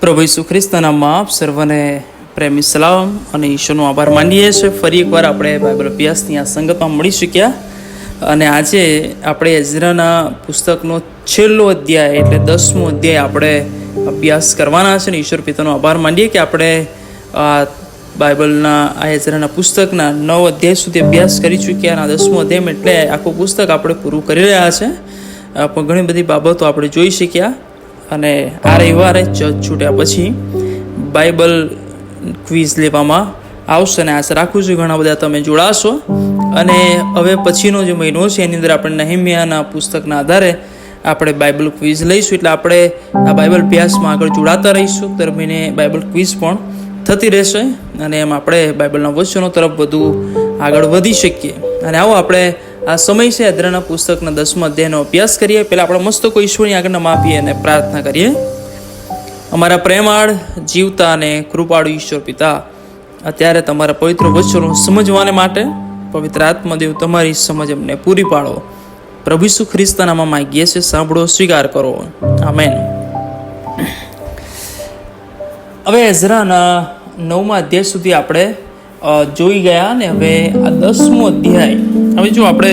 પ્રભુ ઈસુ ખ્રિસ્તના નામમાં આપ સર્વને પ્રેમી સલામ અને ઈશ્વરનો આભાર માનીએ છીએ. ફરી એકવાર આપણે બાઇબલ અભ્યાસની આ સંગતમાં મળી શક્યા અને આજે આપણે એઝરાના પુસ્તકનો છેલ્લો અધ્યાય એટલે 10મો અધ્યાય આપણે અભ્યાસ કરવાના છે. અને ઈશ્વર પિતાનો આભાર માનીએ કે આપણે બાઇબલના આ એઝરાના પુસ્તકના 9 અધ્યાય સુધી અભ્યાસ કરી ચૂક્યા અને 10મો અધ્યાય એટલે આખું પુસ્તક આપણે પૂરું કરી રહ્યા છે. પણ ઘણી બધી બાબતો આપણે જોઈ શક્યા અને આ રવિવારે ચર્ચ છૂટ્યા પછી બાઇબલ ક્વિઝ લેવામાં આવશે અને આશા રાખું છું ઘણા બધા તમે જોડાશો. અને હવે પછીનો જે મહિનો છે એની અંદર આપણે નહેમ્યાના પુસ્તકના આધારે આપણે બાઇબલ ક્વિઝ લઈશું. એટલે આપણે આ બાઇબલ અભ્યાસમાં આગળ જોડાતા રહીશું. દર મહિને બાઇબલ ક્વિઝ પણ થતી રહેશે અને એમ આપણે બાઇબલના વચનો તરફ વધુ આગળ વધી શકીએ. અને આવો આપણે આ સમય છે એઝરાના પુસ્તકના 10મા અધ્યાયનો અભ્યાસ કરીએ. પહેલાં આપણે મસ્તકો ઈશ્વરની આગળ માપીએ અને પ્રાર્થના કરીએ. અમારા પ્રેમાળ, જીવતા અને કૃપાળુ ઈશ્વર પિતા, અત્યારે તમારા પવિત્ર વચનો સમજવાને માટે પવિત્ર આત્મદેવ તમારી સમજ અમને પૂરી પાડો. પ્રભુ ઈસુ ખ્રિસ્તના નામમાં માંગીએ છીએ, સાંભળો, સ્વીકાર કરો. આમેન. હવે એઝરાના 9મા અધ્યાય સુધી આપણે જોઈ ગયા ને હવે આ 10મો અધ્યાય. હવે જો આપણે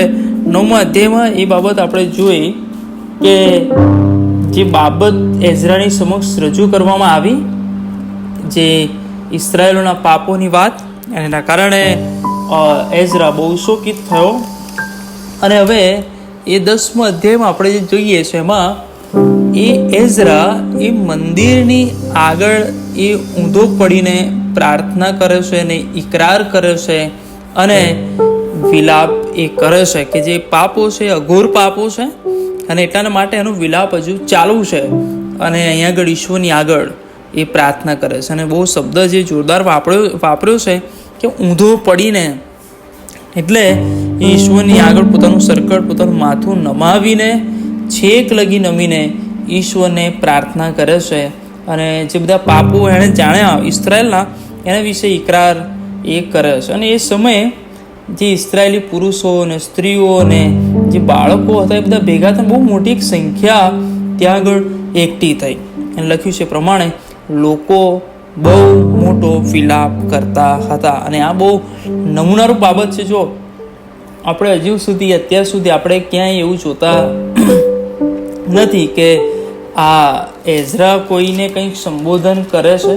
9મા અધ્યાયમાં એ બાબત આપણે જોઈ કે જે બાબત એઝરાની સમક્ષ રજૂ કરવામાં આવી, જે ઇસ્રાયેલોના પાપોની વાત, અને એના કારણે એઝરા બહુ શોકિત થયો. અને હવે એ 10મા અધ્યાયમાં આપણે જે જોઈએ છે એમાં એ એઝરા એ મંદિરની આગળ એ ઊંધો પડીને પ્રાર્થના કરે છે અને ઇકરાર કરે છે અને વિલાપ એ કરે છે કે જે પાપો છે અઘોર પાપો છે અને એટલાના માટે એનો વિલાપ હજુ ચાલુ છે. અને અહીંયા આગળ ઈશ્વરની આગળ એ પ્રાર્થના કરે છે અને બહુ શબ્દ જે જોરદાર વાપર્યો છે કે ઊંધો પડીને, એટલે ઈશ્વરની આગળ પોતાનું સરકળ, પોતાનું માથું નમાવીને છેક લગી નમીને ઈશ્વરને પ્રાર્થના કરે છે. અને જે બધા પાપો એણે જાણ્યા ઇસ્રાયેલના એના વિશે ઇકરાર એ કરે છે. અને એ સમયે જે ઇસ્રાયેલી પુરુષો અને સ્ત્રીઓ અને જે બાળકો હતા એ બધા ભેગા થઈને બહુ મોટી એક સંખ્યા ત્યાં આગળ એકઠી થઈ. અને લખ્યું છે પ્રમાણે લોકો બહુ મોટો વિલાપ કરતા હતા. અને આ બહુ નમૂનારૂપ બાબત છે. જો આપણે હજુ સુધી અત્યાર સુધી આપણે ક્યાંય એવું જોતા નથી કે આ એઝરા કોઈને કંઈક સંબોધન કરે છે.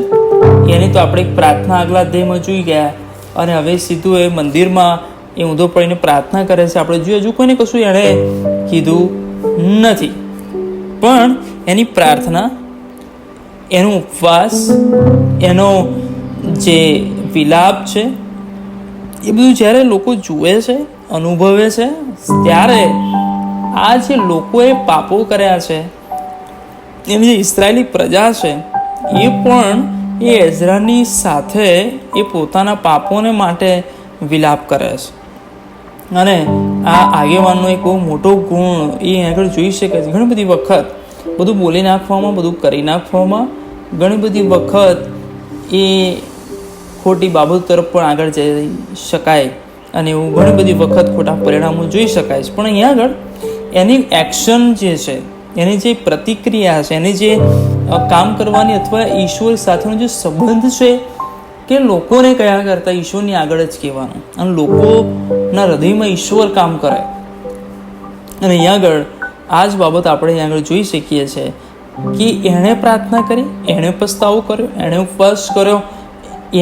એની તો આપણે એક પ્રાર્થના આગલા અધ્યાયમાં જોઈ ગયા અને હવે સીધું એ મંદિરમાં એ ઊંધો પડીને પ્રાર્થના કરે છે. આપણે જોઈએ હજુ કોઈને કશું એણે કીધું નથી, પણ એની પ્રાર્થના, એનો ઉપવાસ, એનો જે વિલાપ છે એ બધું જ્યારે લોકો જુએ છે, અનુભવે છે, ત્યારે આ જે લોકોએ પાપો કર્યા છે એની જે ઇસ્રાયેલી પ્રજા છે એ પણ એ એઝરાની સાથે એ પોતાના પાપોને માટે વિલાપ કરે છે. અને આ આગેવાનનો એક બહુ મોટો ગુણ એ આગળ જોઈ શકે છે. ઘણી બધી વખત બધું બોલી નાખવામાં, બધું કરી નાખવામાં, ઘણી બધી વખત એ ખોટી બાબતો તરફ પણ આગળ જઈ શકાય અને એવું ઘણી બધી વખત ખોટા પરિણામો જોઈ શકાય છે. પણ અહીંયા આગળ એની એક્શન જે છે, એની જે પ્રતિક્રિયા છે, એની જે કામ કરવાની અથવા ઈશ્વર સાથેનો જે સંબંધ છે કે લોકોને કયા કરતા ઈશ્વરની આગળ જ કહેવાનું અને લોકોના હૃદયમાં ઈશ્વર કામ કરે. અને અહીંયા આગળ આ જ બાબત આપણે અહીંયા આગળ જોઈ શકીએ છીએ કે એણે પ્રાર્થના કરી, એણે પસ્તાવો કર્યો, એણે ઉપવાસ કર્યો,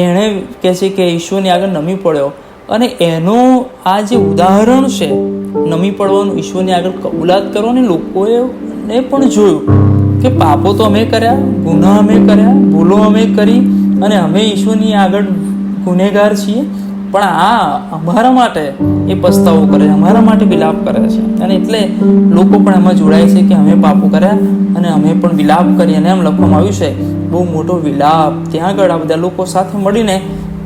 એણે કહે છે કે ઈશ્વરની આગળ નમી પડ્યો. અને એનો આ જે ઉદાહરણ છે નમી પડવાનું, ઈશ્વરની આગળ કબૂલાત કરવાની, લોકોએ પણ જોયું કે પાપો તો અમે કર્યા, ગુનાહ અમે કર્યા, ભૂલો અમે કરી અને અમે ઈશ્વરની આગળ ગુનેગાર છીએ, પણ આ અમારા માટે એ પસ્તાવો કરે છે, અમારા માટે વિલાપ કરે છે. અને એટલે લોકો પણ એમાં જોડાય છે કે અમે પાપો કર્યા અને અમે પણ વિલાપ કરી. અને એમ લખવામાં આવ્યું છે બહુ મોટો વિલાપ ત્યાં આગળ આ બધા લોકો સાથે મળીને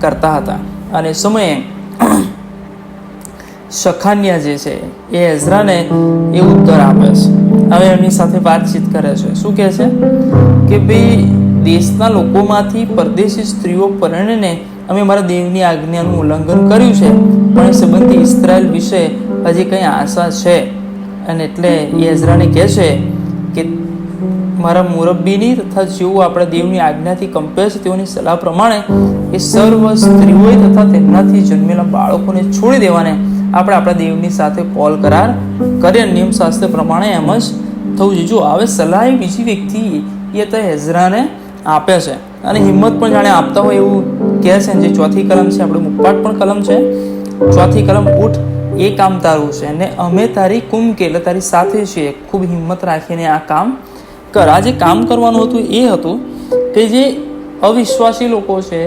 કરતા હતા. અને સમયે શખાન્યા જે છે એ એઝરાને એ ઉત્તર આપે છે. હવે એમની સાથે વાતચીત કરે છે. શું કહે છે કે ભાઈ, દેશના લોકોમાંથી પરદેશી સ્ત્રીઓ પરણીને અમે મારા દેવની આજ્ઞાનું ઉલ્લંઘન કર્યું છે, પણ એ સંબંધી ઇસ્રાયેલ વિશે હજી કંઈ આશા છે. અને એટલે એ એઝરાને કહે છે કે મારા મુરબ્બીની તથા જેઓ આપણા દેવની આજ્ઞાથી કંપે છે તેઓની સલાહ પ્રમાણે એ સર્વ સ્ત્રીઓએ તથા તેમનાથી જન્મેલા બાળકોને છોડી દેવાને આપણે આપણા દેવની સાથે કોલ કરાર કરીએ. નિયમશાસ્ત્ર પ્રમાણે એમ જ થવું જોઈએ. જો હવે સલાહ એ બીજી વ્યક્તિ એ તો એઝરાને આપે છે અને હિંમત પણ જાણે આપતા હોય એવું કહે છે. જે ચોથી કલમ છે, આપણે મુખપાઠ પણ કલમ છે, ચોથી કલમ, ઉઠ એ કામ તારું છે ને અમે તારી કુમકે એટલે તારી સાથે છીએ, ખૂબ હિંમત રાખીને આ કામ કર. આ જે કામ કરવાનું હતું એ હતું કે જે અવિશ્વાસી લોકો છે,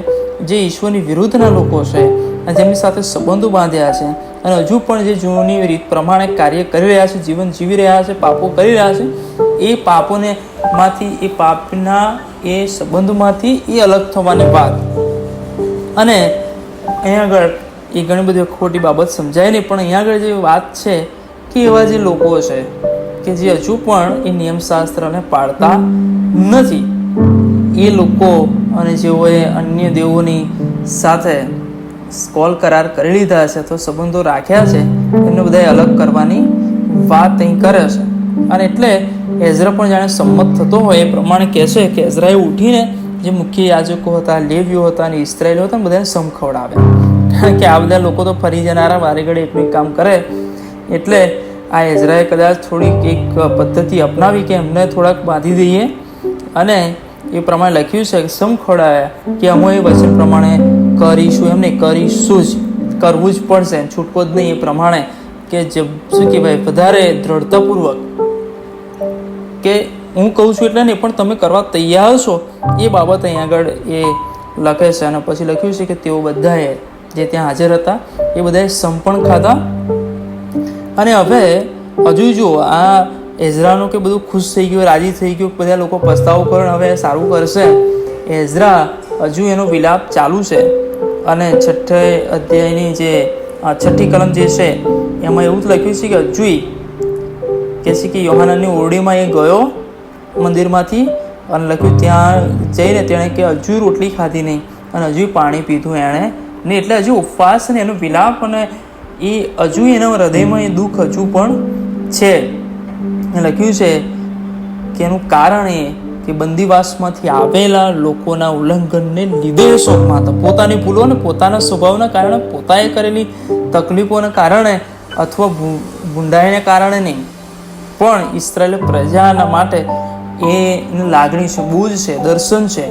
જે ઈશ્વરની વિરુદ્ધના લોકો છે અને જેમની સાથે સંબંધો બાંધ્યા છે અને હજુ પણ જે જૂની રીત પ્રમાણે કાર્ય કરી રહ્યા છે, જીવન જીવી રહ્યા છે, પાપો કરી રહ્યા છે, એ પાપોને માંથી, એ પાપના એ સંબંધોમાંથી એ અલગ થવાની વાત. અને અહીંયા આગળ એ ઘણી બધી ખોટી બાબત સમજાય નહીં, પણ અહીંયા આગળ જે વાત છે કે એવા જે લોકો છે કે જે હજુ પણ એ નિયમશાસ્ત્રને પાળતા નથી, એ લોકો અને જેઓએ અન્ય દેવોની સાથે કોલ કરાર કરી લીધા છે અથવા સંબંધો રાખ્યા છે, એમને બધાએ અલગ કરવાની વાત અહીં કરે છે. અને એટલે એઝરા પણ જાણે સંમત થતો હોય એ પ્રમાણે કહે છે કે એઝરાએ ઉઠીને જે મુખ્ય યાજકો હતા, લેવીઓ હતા અને ઇસ્રાયેલીઓ હતા, બધાને સમ ખવડાવ્યા. કારણ કે આ બધા લોકો તો ફરી જનારા, વારે ઘડે એટલું કામ કરે. એટલે આ એઝરાએ કદાચ થોડીક એક પદ્ધતિ અપનાવી કે એમને થોડાક બાંધી દઈએ અને એ પ્રમાણે લખ્યું છે કે સમ ખવડાવ્યા કે અમે એ વચન પ્રમાણે કરીશું. એમને કરીશું જ, કરવું જ પડશે, છૂટકો જ નહીં. એ પ્રમાણે કે જે શું કહેવાય, વધારે દ્રઢતાપૂર્વક કે હું કહું છું એટલે નહીં, પણ તમે કરવા તૈયાર છો એ બાબત અહીં આગળ એ લખે છે. અને પછી લખ્યું છે કે તેઓ બધાએ જે ત્યાં હાજર હતા એ બધાએ સંપણ ખાધા. અને હવે હજુ જો આ એઝરાનું કે બધું ખુશ થઈ ગયું, રાજી થઈ ગયું, બધા લોકો પસ્તાવો કરે, હવે સારું કરશે. એઝરા હજુ એનો વિલાપ ચાલુ છે. અને છઠ્ઠે અધ્યાયની જે છઠ્ઠી કલમ જે છે એમાં એવું જ લખ્યું છે કે હજુ કે છે કે યોહાનાની ઓરડીમાં એ ગયો મંદિરમાંથી અને લખ્યું ત્યાં જઈને તેણે કે હજુ રોટલી ખાધી નહીં અને હજુ પાણી પીધું એણે નહીં. એટલે હજુ ઉપવાસ ને એનો વિલાપ અને એ હજુ એના હૃદયમાં એ દુઃખ હજુ પણ છે. લખ્યું છે કે એનું કારણ એ કે બંદીવાસમાંથી આવેલા લોકોના ઉલ્લંઘનને લીધે શોકમાં હતા. પોતાની ભૂલો અને પોતાના સ્વભાવના કારણે, પોતાએ કરેલી તકલીફોના કારણે અથવા ગુંડાઈને કારણે નહીં, પણ ઇસ્રાયેલ પ્રજાના માટે એ લાગણી છે, બૂજ છે, દર્શન છે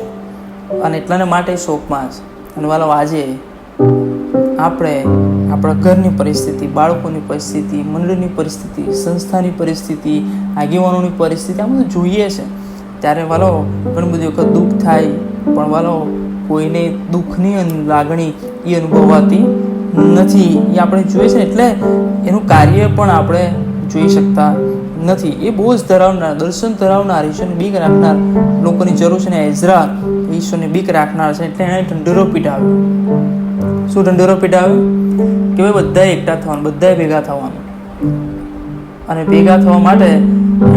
અને એટલાને માટે શોકમાં છે. અને વાલો આજે આપણે આપણા ઘરની પરિસ્થિતિ, બાળકોની પરિસ્થિતિ, મંડળની પરિસ્થિતિ, સંસ્થાની પરિસ્થિતિ, આગેવાનોની પરિસ્થિતિ આ બધું જોઈએ છે ત્યારે વાલો ઘણી બધી વખત દુઃખ થાય, પણ વાલો કોઈને દુઃખની લાગણી એ અનુભવાતી નથી. એ આપણે જોઈએ છે એટલે એનું કાર્ય પણ આપણે જોઈ શકતા નથી. એ બોજ ધરાવનાર, દર્શન ધરાવનાર, ઈશ્વરની બીક રાખનાર લોકોની જરૂર છે. ને એઝરા ઈશ્વરની બીક રાખનાર છે એટલે એણે ઢંઢેરો પીટાવ્યો. શું ઢંઢેરો પીટાવ્યો? કે ભાઈ બધાએ એકઠા થવાનું, બધાએ ભેગા થવાનું. અને ભેગા થવા માટે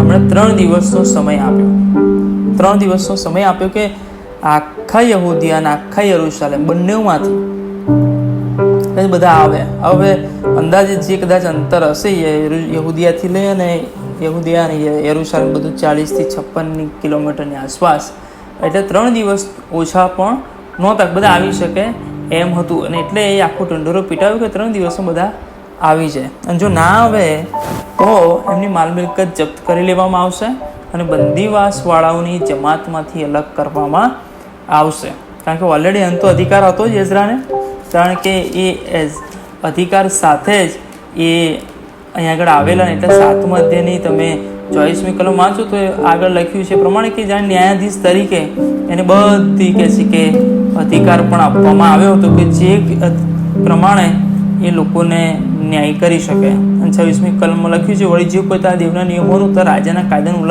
એમણે 3 દિવસનો સમય આપ્યો. 3 દિવસનો સમય આપ્યો કે આખા યહૂદિયા અને આખા યરૂશાલેમ બંનેમાંથી બધા આવે. હવે અંદાજે જે કદાચ અંતર હશે યહૂદિયાથી લઈ અને યહૂદિયા અને યરૂશાલેમ બધું 40 થી 56 કિલોમીટરની આસપાસ. એટલે 3 દિવસ ઓછા પણ નહોતા, બધા આવી શકે એમ હતું. અને એટલે એ આખો ઢંઢેરો પીટાવ્યો કે 3 દિવસમાં બધા આવી જાય. અને જો ના આવે તો એમની માલ મિલકત જપ્ત કરી લેવામાં આવશે અને બંદીવાસવાળાઓની જમાતમાંથી અલગ કરવામાં આવશે. કારણ કે ઓલરેડી અંતો અધિકાર હતો જ એઝરાને, કારણ કે એ અધિકાર સાથે જ એ અહીં આગળ આવેલા ને. એટલે 7મા અધ્યાયની તમે 24મી કલમ વાંચો તો આગળ લખ્યું છે પ્રમાણે કે જાણે ન્યાયાધીશ તરીકે એને બધી કે છે કે અધિકાર પણ આપવામાં આવ્યો હતો કે જે પ્રમાણે એ લોકોને ન્યાય કરી શકે. અને 26મી કલમમાં લખ્યું છે વળી જે કોઈ તારા દેવના નિયમોનું તો રાજાના કાયદાનું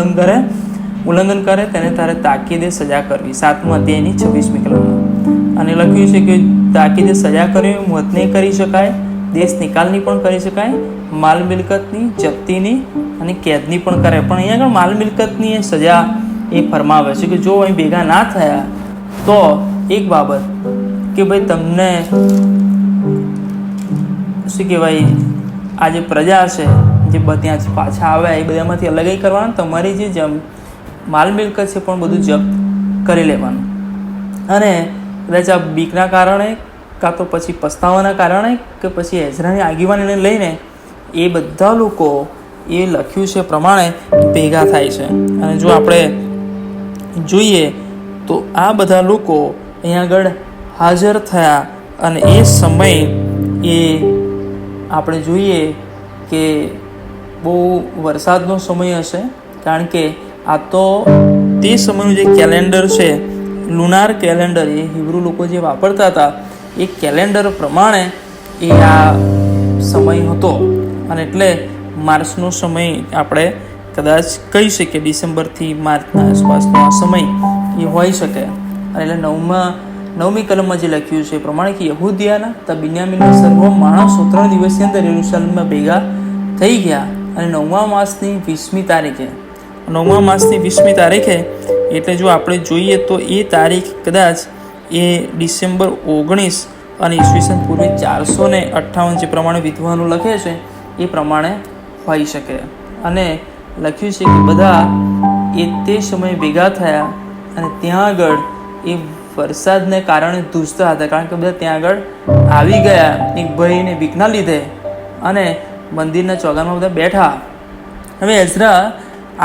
ઉલ્લંઘન કરે તેને તારે તાકીદે સજા કરવી. 7મા અધ્યાયની 26મી કલમમાં. અને લખ્યું છે કે તાકીદે સજા કરવી, મોત નહીં કરી શકાય, દેશ નિકાલની પણ કરી શકાય, માલ મિલકતની, જપ્તીની અને કેદની પણ કરે. પણ અહીંયા આગળ માલ મિલકતની એ સજા એ ફરમાવે છે કે જો અહીં ભેગા ના થયા તો એક બાબત કે ભાઈ તમને શું કહેવાય, આ જે પ્રજા છે જે ત્યાંથી પાછા આવ્યા એ બધામાંથી અલગ કરવાના, તમારી જે માલ મિલકત છે પણ બધું જપ્ત કરી લેવાનું. અને કદાચ આ બીકના કારણે કાં તો પછી પસ્તાવાના કારણે કે પછી એઝરાની આગેવાનીને લઈને એ બધા લોકો એ લખ્યું છે પ્રમાણે ભેગા થાય છે. અને જો આપણે જોઈએ તો આ બધા લોકો અહીંયા આગળ હાજર થયા અને એ સમય એ આપણે જોઈએ કે બહુ વરસાદનો સમય હશે, કારણ કે આ તો તે સમયનું જે કેલેન્ડર છે, લુનાર કેલેન્ડર, એ હિબ્રુ લોકો જે વાપરતા હતા એ કેલેન્ડર પ્રમાણે એ આ સમય હતો. અને એટલે માર્ચનો સમય આપણે કદાચ કહી શકીએ, ડિસેમ્બરથી માર્ચના આસપાસનો આ સમય એ હોઈ શકે. અને એટલે નવમી કલમમાં જે લખ્યું છે એ પ્રમાણે કે યહૂદિયાના તથા બિન્યામીનના સર્વ માણસો 3 દિવસની અંદર યરૂશલેમમાં ભેગા થઈ ગયા. અને 9મા માસની 20મી તારીખે એટલે જો આપણે જોઈએ તો એ તારીખ કદાચ એ ડિસેમ્બર 19 અને ઈસવીસન પૂર્વે 458 જે પ્રમાણે વિદ્વાનો લખે છે એ પ્રમાણે હોઈ શકે. અને લખ્યું છે કે બધા એ તે સમયે ભેગા થયા અને ત્યાં આગળ એ વરસાદને કારણે ધૂજતા હતા, કારણ કે બધા ત્યાં આગળ આવી ગયા એક ભયને બીકના લીધે અને મંદિરના ચોગાનમાં બધા બેઠા. હવે એઝરા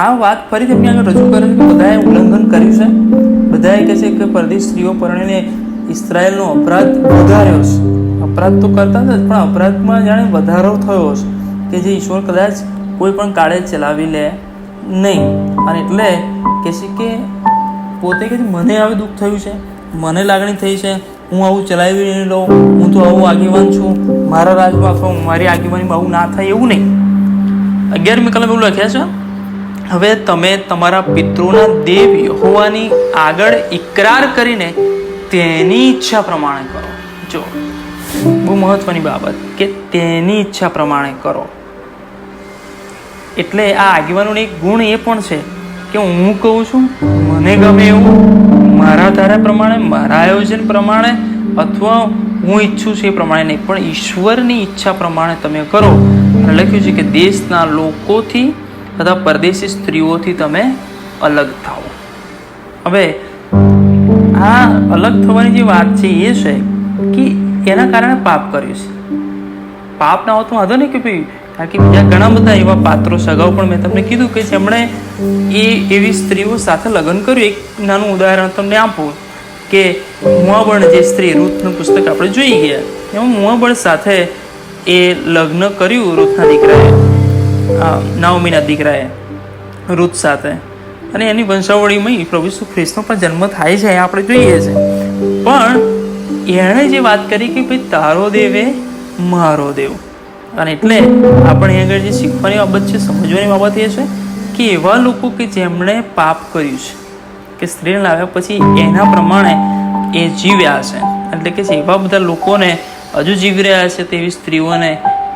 આ વાત ફરીથી એમની આગળ રજૂ કરે છે કે બધાએ ઉલ્લંઘન કર્યું છે. બધાએ કહે છે કે પરદેશ સ્ત્રીઓ પરણીને ઇસ્રાયેલનો અપરાધ વધાર્યો છે. અપરાધ તો કરતા હતા પણ અપરાધમાં જાણે વધારો થયો છે કે જે ઈશ્વર કદાચ કોઈ પણ કાળે ચલાવી લે નહીં. અને એટલે કહે છે કે પોતે કે મને હવે દુઃખ થયું છે, મને લાગણી થઈ છે, હું આવું ચલાવી નહીં લઉં, હું તો આવું આગેવાન છું, મારા રાજમાં અથવા મારી આગેવાનીમાં આવું ના થાય એવું નહીં. 11મી કલમ એવું લખ્યા છે, હવે તમે તમારા પિતૃના દેવ યહોવાની આગળ ઇકરાર કરીને તેની ઈચ્છા પ્રમાણે કરો. જો બહુ મહત્વની બાબત કે તેની ઈચ્છા પ્રમાણે કરો. એટલે આ આગેવાનોનો એક ગુણ એ પણ છે કે હું કહું છું, મને ગમે એવું, મારા ધારા પ્રમાણે, મારા આયોજન પ્રમાણે અથવા હું ઈચ્છું છું એ પ્રમાણે નહીં, પણ ઈશ્વરની ઈચ્છા પ્રમાણે તમે કરો. અને લખ્યું છે કે દેશના લોકોથી તથા પરદેશી સ્ત્રીઓથી તમે અલગ થાઓ. હવે આ અલગ થવાની જે વાત છે એ છે કે એના કારણે પાપ કર્યું છે. પાપ ના હોતો વાંધો નહીં કે ભાઈ, કારણ કે બીજા ઘણા બધા એવા પાત્રો સગાઉ પણ મેં તમને કીધું કે જેમણે એ એવી સ્ત્રીઓ સાથે લગ્ન કર્યું. એક નાનું ઉદાહરણ તમને આપું કે મોઆબણ જે સ્ત્રી, રૂથનું પુસ્તક આપણે જોઈ ગયા, એમાં મોઆબણ સાથે એ લગ્ન કર્યું રૂથના દીકરાએ, નાઓમીના દીકરાએ રૂથ સાથે. અને એની વંશાવળીમાં પ્રભુ ઈસુ ખ્રિસ્તનો પણ જન્મ થાય છે આપણે જોઈએ છે. પણ એણે જે વાત કરી કે ભાઈ તારો દેવ એ મારો દેવ. અને એટલે આપણે આગળ જે શીખવાની બાબત છે, સમજવાની બાબત એ છે કે એવા લોકો કે જેમણે પાપ કર્યું છે, કે સ્ત્રીને લાવ્યા પછી એના પ્રમાણે એ જીવ્યા છે, એટલે કે એવા બધા લોકોને હજુ જીવી રહ્યા છે તેવી સ્ત્રીઓને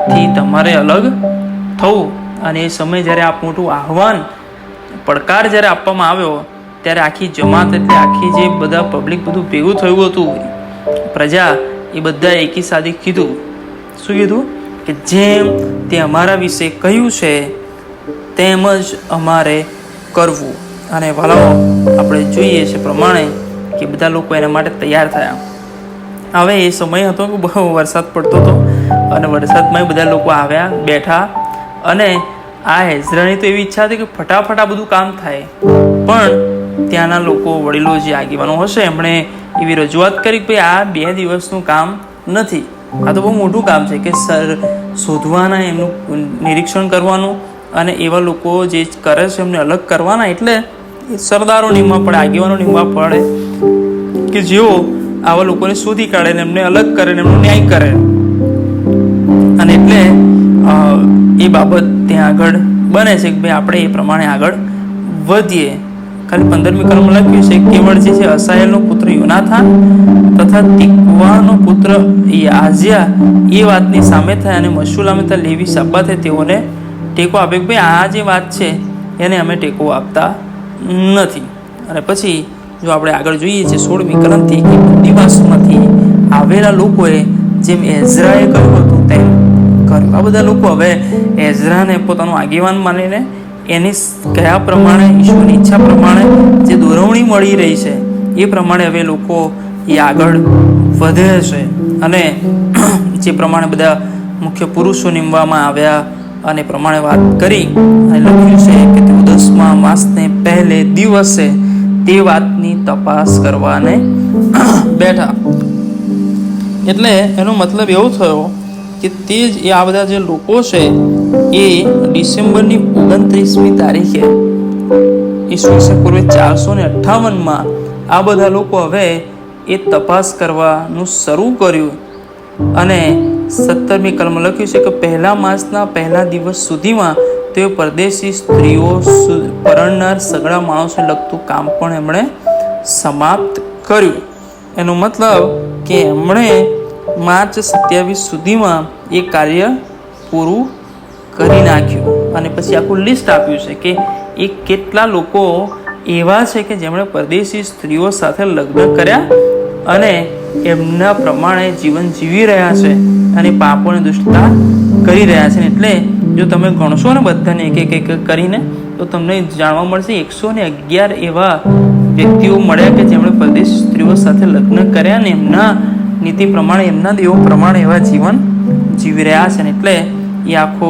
થી તમારે અલગ થવું. અને એ સમય જ્યારે આ મોટું આહવાન, પડકાર જ્યારે આપવામાં આવ્યો ત્યારે આખી જમાત, એટલે આખી જે બધા પબ્લિક બધું ભેગું થયું હતું, પ્રજા, એ બધા એકી સાથે કીધું. શું કીધું? કે જેમ તે અમારા વિશે કહ્યું છે તેમ જ અમારે કરવું. અને વાલાઓ આપણે જોઈએ છે પ્રમાણે કે બધા લોકો એના માટે તૈયાર થયા. હવે એ સમય હતો કે બહુ વરસાદ પડતો હતો અને વરસાદમાં બધા લોકો આવ્યા, બેઠા. અને આ એઝરાની તો એવી ઈચ્છા હતી કે ફટાફટ આ બધું કામ થાય, પણ ત્યાંના લોકો, વડીલો, જે આગેવાનો હશે, એમણે એવી રજૂઆત કરી કે આ 2 દિવસનું કામ નથી, આ તો બહુ મોટું કામ છે કે શોધવાના, એમનું નિરીક્ષણ કરવાનું અને એવા લોકો જે કરે છે એમને અલગ કરવાના. એટલે સરદારો નિમવા પડે, આગેવાનો નિમવા પડે કે જેઓ આવા લોકોને શોધી કાઢે ને એમને અલગ કરે ને એમનો ન્યાય કરે. અને એટલે એ બાબત ત્યાં આગળ બને છે કે ભાઈ આપણે એ પ્રમાણે આગળ વધીએ. ખાલી 15મી કલમમાં લખ્યું છે કેવળ જે છે અસાયેલનો પુત્ર યોનાથાન તથા તિકવાનો પુત્ર યાઝિયા એ વાતની સામે થાય અને મશુલામે તથા લેવી સાબાતે તેઓને ટેકો આપે કે ભાઈ આ જે વાત છે એને અમે ટેકો આપતા નથી. અને પછી જો આપણે આગળ જોઈએ છે 16મી કલમથી કે દિવસમાંથી આવેલા લોકોએ જેમ એઝરાએ કહ્યું હતું તેમ કર્યું. આ બધા લોકો હવે એઝરાને પોતાનો આગેવાન માનીને એની કયા પ્રમાણે ઈશ્વરની ઈચ્છા પ્રમાણે જે દોરવણી મળી રહી છે એ પ્રમાણે હવે લોકો એ આગળ વધે છે. અને જે પ્રમાણે બધા મુખ્ય પુરુષો નીમવામાં આવ્યા અને પ્રમાણે વાત કરી અને લખ્યું છે કે તેઓ 10મા માસને પહેલે દિવસે તે વાતની તપાસ કરવાને બેઠા. એટલે એનો મતલબ એવો થયો કે તે જ આ બધા જે લોકો છે એ ડિસેમ્બરની 29મી તારીખે ઈસવીસન પૂર્વે 458માં આ બધા લોકો હવે એ તપાસ કરવાનું શરૂ કર્યું. અને 17મી કલમમાં લખ્યું છે કે પહેલા માસના પહેલા દિવસ સુધીમાં તેઓ પરદેશી સ્ત્રીઓ પરણનાર સગળા માણસોને લગતું કામ પણ એમણે સમાપ્ત કર્યું. એનો મતલબ કે એમણે માર્ચ 27 સુધીમાં એ કાર્ય પૂરું કરી નાખ્યું. અને પછી આખું લિસ્ટ આપ્યું છે કે એ કેટલા લોકો એવા છે કે જેમણે પરદેશી સ્ત્રીઓ સાથે લગ્ન કર્યા અને એમના પ્રમાણે જીવન જીવી રહ્યા છે અને પાપોની દુષ્ટતા કરી રહ્યા છે. એટલે જો તમે ગણશો ને બધાને એક એક કરીને તો તમને જાણવા મળશે 111 એવા વ્યક્તિઓ મળ્યા કે જેમણે પરદેશી સ્ત્રીઓ સાથે લગ્ન કર્યા ને એમના નીતિ પ્રમાણે એમના દેવો પ્રમાણે એવા જીવન જીવી રહ્યા છે. એટલે એ આખો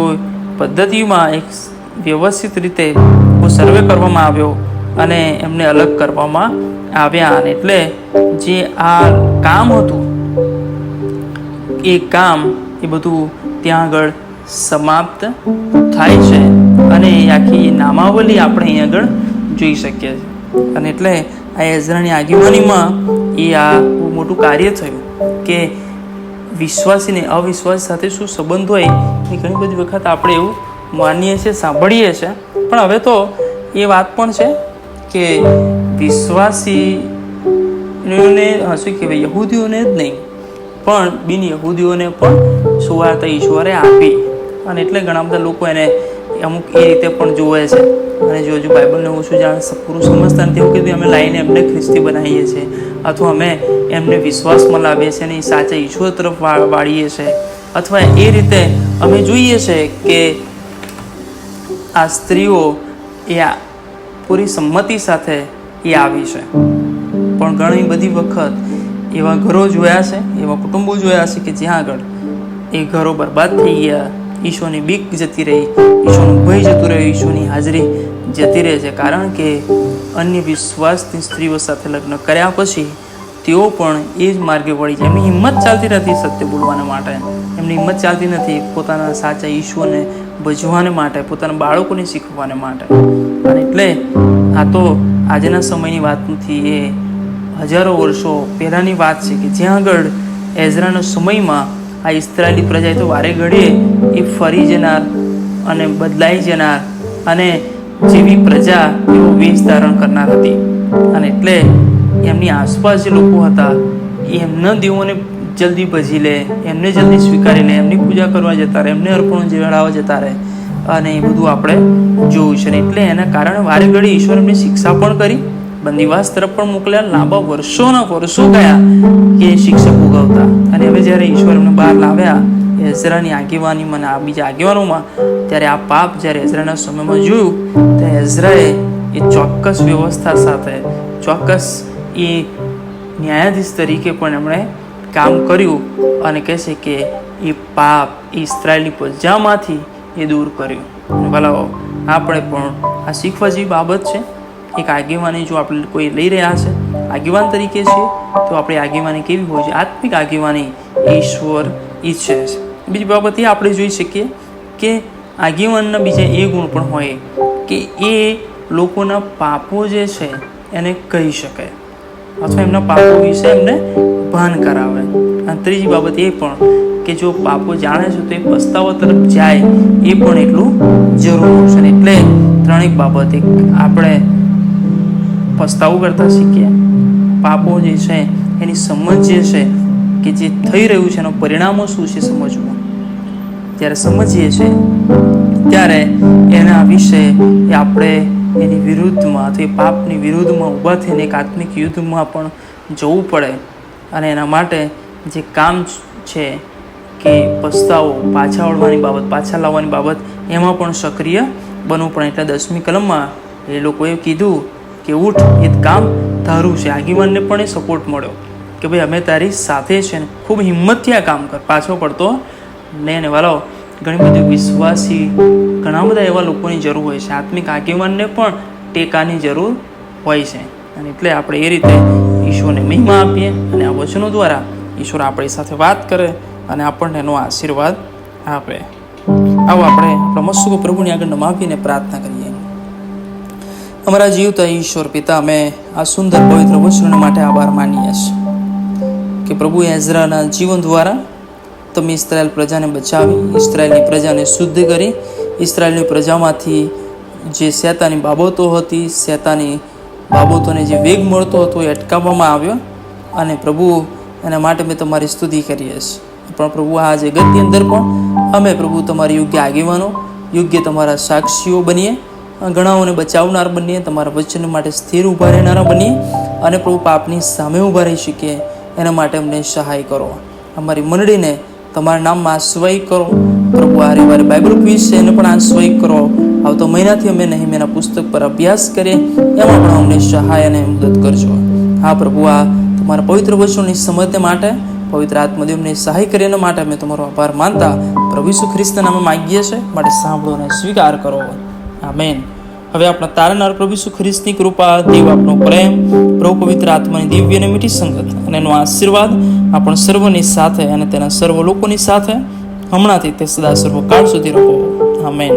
પદ્ધતિમાં એક વ્યવસ્થિત રીતે સર્વે કરવામાં આવ્યો અને એમને અલગ કરવામાં આવ્યા. અને એટલે જે આ કામ હતું એ કામ એ બધું ત્યાં આગળ સમાપ્ત થાય છે. અને આખી નામાવલી આપણે અહીં આગળ જોઈ શકીએ છીએ. અને એટલે આ એઝરાની આગેવાનીમાં એ આ બહુ મોટું કાર્ય થયું કે વિશ્વાસીને અવિશ્વાસ સાથે શું સંબંધ હોય એ ઘણી બધી વખત આપણે એવું માનીએ છીએ, સાંભળીએ છીએ. પણ હવે તો એ વાત પણ છે કે વિશ્વાસીઓને શું કહેવાય, યહૂદીઓને જ નહીં પણ બિન યહૂદીઓને પણ સુવાર્તા ઈશ્વરે આપી. અને એટલે ઘણા બધા લોકો એને અમુક એ રીતે પણ જોવે છે. અને જો હજુ બાઇબલને ઓછું પૂરું સમજતા નથી એવું કીધું અમે લાવીને એમને ખ્રિસ્તી બનાવીએ છીએ અથવા અમે એમને વિશ્વાસમાં લાવીએ છીએ અને સાચા ઈશ્વર તરફ વાળીએ છીએ. અથવા એ રીતે અમે જોઈએ છે કે આ સ્ત્રીઓ એ પૂરી સંમતિ સાથે એ આવી છે. પણ ઘણી બધી વખત એવા ઘરો જોયા છે, એવા કુટુંબો જોયા છે કે જ્યાં આગળ એ ઘરો બરબાદ થઈ ગયા. ઈશ્વરની બીક જતી રહી, ઈશ્વરનું ભય જતું રહ્યું, ઈશ્વરની હાજરી જતી રહે છે. કારણ કે અન્ય વિશ્વાસની સ્ત્રીઓ સાથે લગ્ન કર્યા પછી તેઓ પણ એ જ માર્ગે વળી જાય. એમની હિંમત ચાલતી નથી સત્ય બોલવાના માટે, એમની હિંમત ચાલતી નથી પોતાના સાચા ઈશ્વરને ભજવાને માટે, પોતાના બાળકોને શીખવાને માટે. અને એટલે આ તો આજના સમયની વાત નથી, એ હજારો વર્ષો પહેલાંની વાત છે કે જ્યાં આગળ એઝરાના સમયમાં આ ઇસ્રાયેલી પ્રજા તો વારે ઘડીએ એ ફરી જનાર અને બદલાઈ જનાર અને જેવી પ્રજા એવો વેશ ધારણ કરનાર હતી. અને એટલે એમની આસપાસ જે લોકો હતા એમના દેવોને જલ્દી ભજી લે, એમને જલ્દી સ્વીકારી લે, એમની પૂજા કરવા જતા રહે, એમને અર્પણો જેવડાવવા જતા રહે. અને એ બધું આપણે જોયું છે. એટલે એના કારણે વારે ઘડી ઈશ્વર એમની શિક્ષા પણ કરી, બંદીવાસ તરફ પણ મોકલ્યા. લાંબા વર્ષોના વર્ષો ગયા કે શિક્ષા ભોગવતા. અને હવે જ્યારે ઈશ્વર એમને બહાર લાવ્યા એઝરાની આગેવાનીમાં આ બીજા આગેવાનોમાં, ત્યારે આ પાપ જ્યારે એઝરાના સમયમાં જોયું ત્યારે એઝરાએ એ ચોક્કસ વ્યવસ્થા સાથે ચોક્કસ એ ન્યાયાધીશ તરીકે પણ એમણે કામ કર્યું. અને કહે છે કે એ પાપ એ ઇસ્રાયેલની પ્રજામાંથી એ દૂર કર્યું. ભલા આપણે પણ આ શીખવા જેવી બાબત છે. એક આગેવાની જો આપણે કોઈ લઈ રહ્યા છે, આગેવાન તરીકે છે, તો આપણી આગેવાની કેવી હોય છે? આત્મિક આગેવાની ઈશ્વર ઈચ્છે છે. બીજી બાબત એ આપણે જોઈ શકીએ કે આગેવાનના બીજા એ ગુણ પણ હોય કે એ લોકોના પાપો જે છે એને કહી શકે અથવા એમના પાપો વિશે એમને ભાન કરાવે. અને ત્રીજી બાબત એ પણ કે જો પાપો જાણે છે તો એ પસ્તાવા તરફ જાય એ પણ એટલું જરૂર છે. એટલે ત્રણેક બાબત, એક આપણે પસ્તાવું કરતા શીખીએ, પાપો જે છે એની સમજ જે છે કે જે થઈ રહ્યું છે એના પરિણામો શું છે સમજવું. જ્યારે સમજીએ છીએ ત્યારે એના વિશે આપણે એની વિરુદ્ધમાં અથવા એ પાપની વિરુદ્ધમાં ઊભા થઈને એક આત્મિક યુદ્ધમાં પણ જવું પડે. અને એના માટે જે કામ છે કે પસ્તાવો, પાછા વળવાની બાબત, પાછા લાવવાની બાબત, એમાં પણ સક્રિય બનવું પણ એટલે 10મી કલમમાં એ લોકોએ કીધું કે ઉઠ, એ કામ તારું છે. આગેવાનને પણ એ સપોર્ટ મળ્યો કે ભાઈ અમે તારી સાથે છે ને ખૂબ હિંમતથી આ કામ કર, પાછો પડતો ને વાલો. ઘણી બધી વિશ્વાસી ઘણા બધા એવા લોકોની જરૂર હોય છે. આત્મિક આગેવાનને પણ ટેકાની જરૂર હોય છે. અને એટલે આપણે એ રીતે ઈશ્વરને મહિમા આપીએ અને આ વચનો દ્વારા ઈશ્વર આપણી સાથે વાત કરે અને આપણને એનો આશીર્વાદ આપે. આવો આપણે આપણા મસ્ત પ્રભુની આગળ નમાવીને પ્રાર્થના કરીએ. અમારા જીવતા ઈશ્વર પિતા, અમે આ સુંદર પવિત્ર વચનો માટે આભાર માનીએ છીએ કે પ્રભુ એઝરાના જીવન દ્વારા તમે ઇસ્રાયેલ પ્રજાને બચાવી, ઇસ્રાયેલની પ્રજાને શુદ્ધ કરી, ઇસ્રાયેલની પ્રજામાંથી જે શેતાની બાબતો હતી, શેતાની બાબતોને જે વેગ મળતો હતો એ અટકાવવામાં આવ્યો. અને પ્રભુ એના માટે મેં તમારી સ્તુતિ કરીએ છીએ. પણ પ્રભુ આ જગતની અંદર પણ અમે પ્રભુ તમારી યોગ્ય આગેવાનો, યોગ્ય તમારા સાક્ષીઓ બનીએ, ઘણાઓને બચાવનાર બનીએ, તમારા વચન માટે સ્થિર ઊભા રહેનારા બનીએ અને પ્રભુ પાપની સામે ઊભા રહી શકીએ. એના માટે અમને સહાય કરો. અમારી મંડળીને તમારા નામમાં આશ્વય કરો પ્રભુ. આ રવિવારે બાઇબલ ક્વિઝ છે એને પણ આશ્વય કરો. આવતો મહિનાથી અમે નહેમીયાના પુસ્તક પર અભ્યાસ કરીએ, એમાં પણ અમને સહાય અને મદદ કરજો. હા પ્રભુ, આ તમારા પવિત્ર વચનોની સમજને માટે, પવિત્ર આત્મદેવને સહાય કરી એના માટે અમે તમારો આભાર માનતા પ્રભુ ઈસુ ખ્રિસ્તના નામે માંગીએ છીએ. માટે સાંભળો અને સ્વીકાર કરો. આમેન. હવે આપણા તારનાર પ્રભુ ઈસુ ખ્રિસ્તની કૃપા, દેવ આપનો પ્રેમ, પ્રભુ પવિત્ર આત્માની દિવ્ય અને મીઠી સંગત અને એનો આશીર્વાદ આપણ સર્વની સાથે અને તેના સર્વ લોકોની સાથે હમણાંથી તે સદા સર્વકાળ સુધી રહો. આમેન.